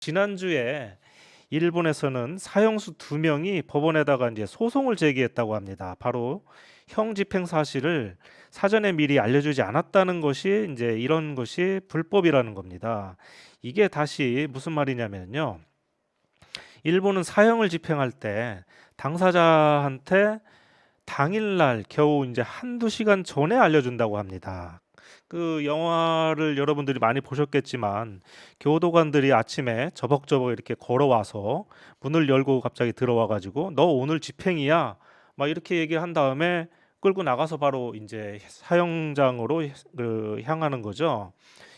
지난주에 일본에서는 사형수 두 명이 법원에다가 이제 소송을 제기했다고 합니다. 바로 형 집행 사실을 사전에 미리 알려주지 않았다는 것이 이제 이런 것이 불법이라는 겁니다. 이게 다시 무슨 말이냐면요. 일본은 사형을 집행할 때 당사자한테 당일날 겨우 이제 한두 시간 전에 알려준다고 합니다. 그 영화를 여러분들이 많이 보셨겠지만 교도관들이 아침에 저벅저벅 이렇게 걸어와서 문을 열고 갑자기 들어와 가지고 "너 오늘 집행이야." 막 이렇게 얘기를 한 다음에 끌고 나가서 바로 인제 사형장으로 향하는 거죠.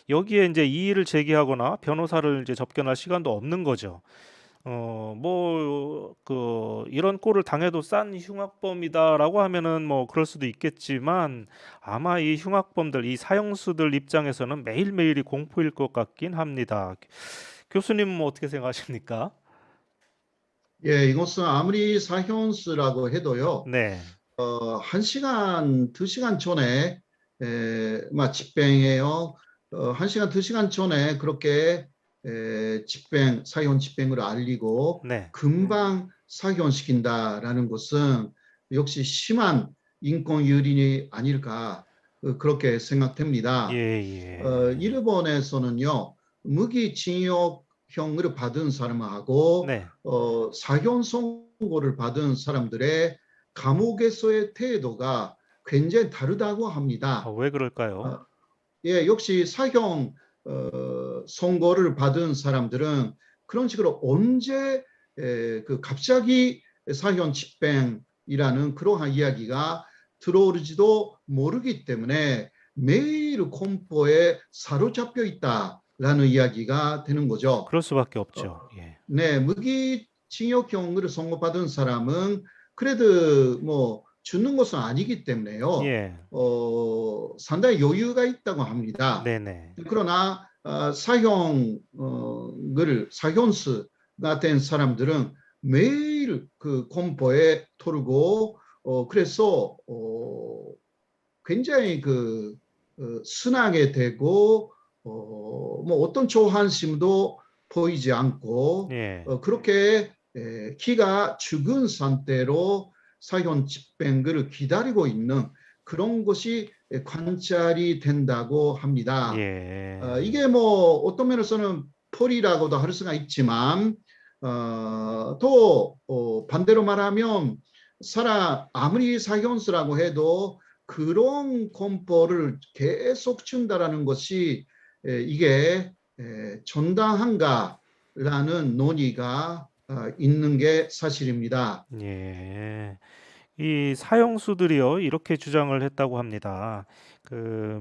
여기에 인제 이의를 제기하거나 변호사를 이제 접견할 시간도 없는 거죠. 뭐 "이런 꼴을 당해도 싼 흉악범이다."라고 하면은 뭐 그럴 수도 있겠지만 아마 이 흉악범들, 이 사형수들 입장에서는 매일매일이 공포일 것 같긴 합니다. 교수님은 뭐 어떻게 생각하십니까? 예, 이것은 아무리 사형수라고 해도요, 네. 1시간, 2시간 전에, 집행해요. 1시간, 2시간 전에 그렇게, 사형 집행을 알리고 네. 금방 사형시킨다라는 것은 역시 심한 인권 유린이 아닐까, 그렇게 생각됩니다. 예예. 일본에서는요, 무기징역형을 받은 사람하고 네. 사형 선고를 받은 사람들의 감옥에서의 태도가 굉장히 다르다고 아, 합니다. 왜 그럴까요? 어, 예, 역시 사형 선고를 받은 사람들은 그런 식으로 언제 갑자기 사형 집행이라는 그러한 이야기가 들어오지도 모르기 때문에 매일 공포에 사로잡혀 있다라는 이야기가 되는 거죠. 그럴 수밖에 어, 없죠. 예. 네, 무기징역형을 선고받은 사람은 그래도 뭐 죽는 것은 아니기 때문에요. 예. 상당히 여유가 있다고 합니다. 네네. 그러나 사형수가 된 사람들은 매일 그 공포에 토르고 그래서 굉장히 순하게 되고 뭐 어떤 조한심도 보이지 않고 예. 그렇게 기가 죽은 상태로 사형 집행을 기다리고 있는 그런 것이 관찰이 된다고 합니다. 예. 이게 뭐 어떤 면에서는 폴이라고도 할 수가 있지만 또 반대로 말하면 아무리 사형수라고 해도 그런 공포를 계속 준다라는 것이 이게 정당한가라는 논의가 있는 게 사실입니다. 예. 이 사형수들이요, 이렇게 주장을 했다고 합니다.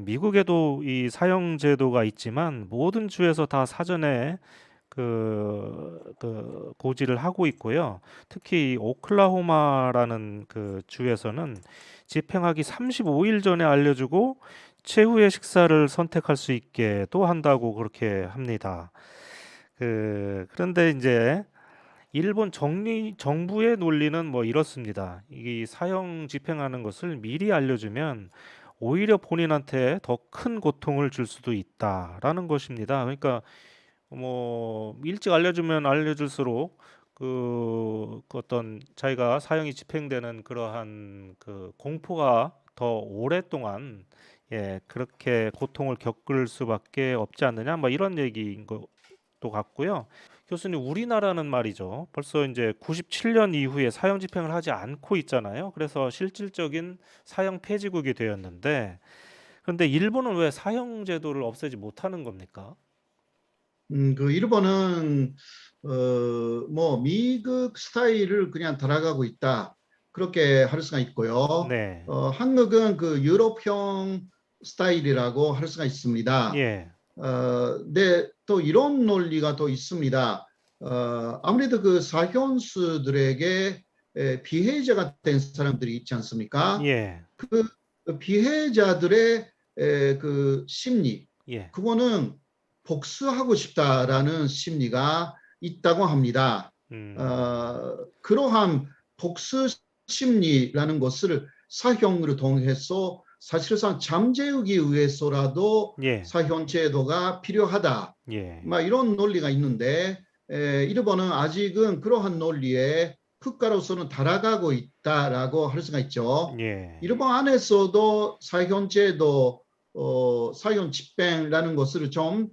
미국에도 이 사형 제도가 있지만 모든 주에서 다 사전에 고지를 하고 있고요. 특히 오클라호마라는 그 주에서는 집행하기 35일 전에 알려주고 최후의 식사를 선택할 수 있게도 한다고 그렇게 합니다. 그런데 이제 일본 정부의 논리는 뭐 이렇습니다. 이 사형 집행하는 것을 미리 알려주면 오히려 본인한테 더 큰 고통을 줄 수도 있다라는 것입니다. 그러니까 뭐 일찍 알려주면 알려줄수록 그 어떤 자기가 사형이 집행되는 그러한 그 공포가 더 오랫동안 그렇게 고통을 겪을 수밖에 없지 않느냐 뭐 이런 얘기인 것도 같고요. 교수님, 우리나라는 말이죠. 벌써 이제 97년 이후에 사형 집행을 하지 않고 있잖아요. 그래서 실질적인 사형 폐지국이 되었는데, 그런데 일본은 왜 사형 제도를 없애지 못하는 겁니까? 일본은 뭐 미국 스타일을 그냥 따라가고 있다. 그렇게 할 수가 있고요. 네. 한국은 그 유럽형 스타일이라고 할 수가 있습니다. 예. 네, 또 이런 논리가 또 있습니다. 아무래도 그 사형수들에게 피해자가 된 사람들이 있지 않습니까? 예. 그 피해자들의 그 심리, 예. 그거는 복수하고 싶다라는 심리가 있다고 합니다. 음. 그러한 복수 심리라는 것을 사형으로 통해서 사실상 잠재우기 위해서라도 예. 사형 제도가 필요하다. 예. 막 이런 논리가 있는데 일본은 아직은 그러한 논리에 국가로서는 달아가고 있다라고 할 수가 있죠. 예. 일본 안에서도 사형제도, 사형 집행이라는 것을 좀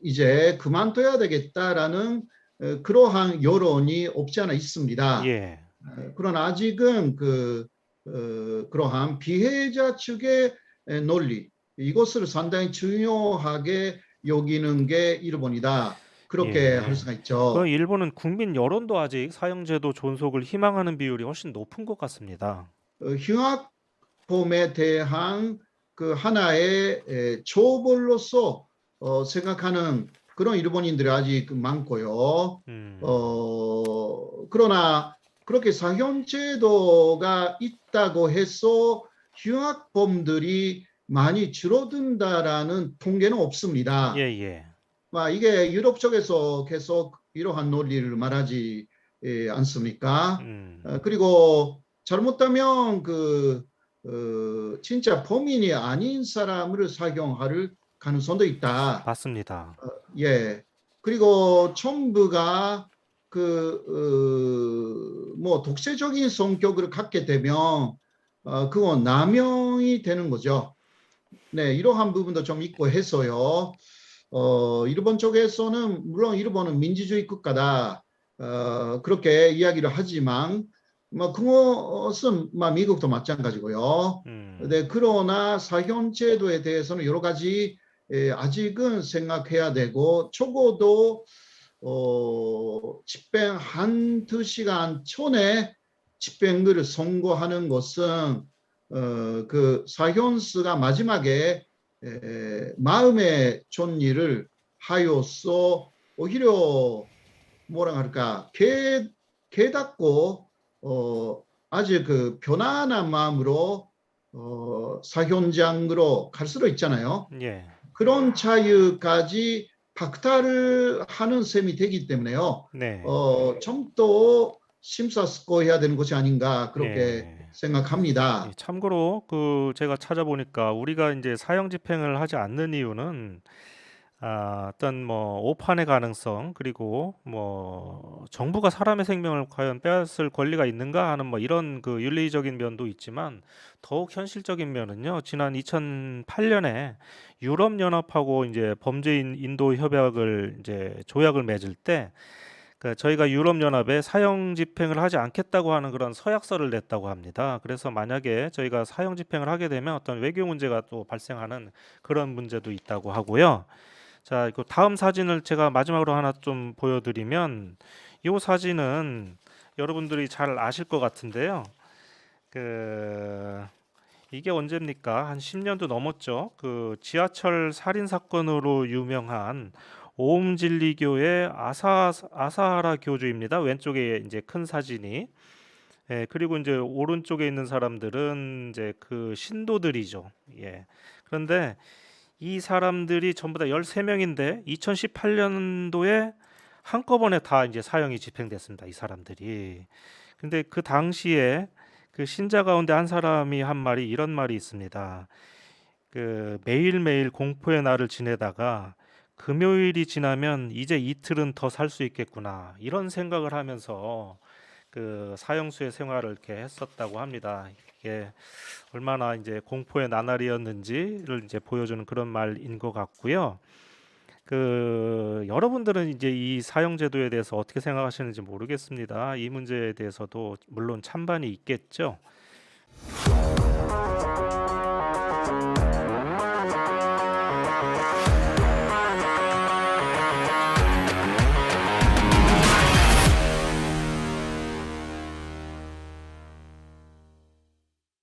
이제 그만둬야 되겠다라는 그러한 여론이 없지 않아 있습니다. 예. 그러나 아직은 그러한 피해자 측의 논리, 이것을 상당히 중요하게 여기는 게 일본이다. 그렇게 할 예. 수가 그 있죠. 일본은 국민 여론도 아직 사형제도 존속을 희망하는 비율이 훨씬 높은 것 같습니다. 흉악범에 대한 그 하나의 처벌로서 생각하는 그런 일본인들이 아직 많고요. 그러나 그렇게 사형제도가 있다고 해서 흉악범들이 많이 줄어든다라는 통계는 없습니다. 예, 예. 이게 유럽 쪽에서 계속 이러한 논리를 말하지 않습니까? 그리고 잘못하면 진짜 범인이 아닌 사람을 사형할 가능성도 있다. 맞습니다. 예. 그리고 전부가 뭐 독재적인 성격을 갖게 되면 그건 남용이 되는 거죠. 네, 이러한 부분도 좀 있고 해서요. 일본 쪽에서는 물론 일본은 민주주의 국가다 그렇게 이야기를 하지만 뭐 그것은 미국도 마찬가지고요. 네, 그러나 사형제도에 대해서는 여러 가지 아직은 생각해야 되고 적어도 집행 한두 시간 전에 집행을 선고하는 것은 그 사형수가 마지막에 마음의 존리를 하여서 오히려 뭐라 할까 깨닫고 아주 그 편안한 마음으로 사형장으로 갈 수도 있잖아요. 예. 그런 자유까지 박탈을 하는 셈이 되기 때문에요. 네. 좀 더 심사숙고해야 되는 것이 아닌가 그렇게 예. 생각합니다. 예, 참고로 제가 찾아보니까 우리가 이제 사형 집행을 하지 않는 이유는 어떤 뭐 오판의 가능성 그리고 뭐 정부가 사람의 생명을 과연 빼앗을 권리가 있는가 하는 뭐 이런 그 윤리적인 면도 있지만 더욱 현실적인 면은요. 지난 2008년에 유럽 연합하고 이제 범죄인 인도 협약을 이제 조약을 맺을 때 저희가 유럽 연합에 사형 집행을 하지 않겠다고 하는 그런 서약서를 냈다고 합니다. 그래서 만약에 저희가 사형 집행을 하게 되면 어떤 외교 문제가 또 발생하는 그런 문제도 있다고 하고요. 자, 그 다음 사진을 제가 마지막으로 하나 좀 보여드리면 이 사진은 여러분들이 잘 아실 것 같은데요. 이게 언제입니까? 한 10년도 넘었죠. 그 지하철 살인 사건으로 유명한 오음진리교의 아사하라 교주입니다. 왼쪽에 이제 큰 사진이. 예, 그리고 이제 오른쪽에 있는 사람들은 이제 그 신도들이죠. 예. 그런데 이 사람들이 전부 다 13명인데 2018년도에 한꺼번에 다 이제 사형이 집행됐습니다. 이 사람들이. 근데 그 당시에 그 신자 가운데 한 사람이 한 말이 이런 말이 있습니다. 매일매일 공포의 날을 지내다가 금요일이 지나면 이제 이틀은 더 살 수 있겠구나. 이런 생각을 하면서 그 사형수의 생활을 이렇게 했었다고 합니다. 이게 얼마나 이제 공포의 나날이었는지를 이제 보여주는 그런 말인 것 같고요. 여러분들은 이제 이 사형제도에 대해서 어떻게 생각하시는지 모르겠습니다. 이 문제에 대해서도 물론 찬반이 있겠죠.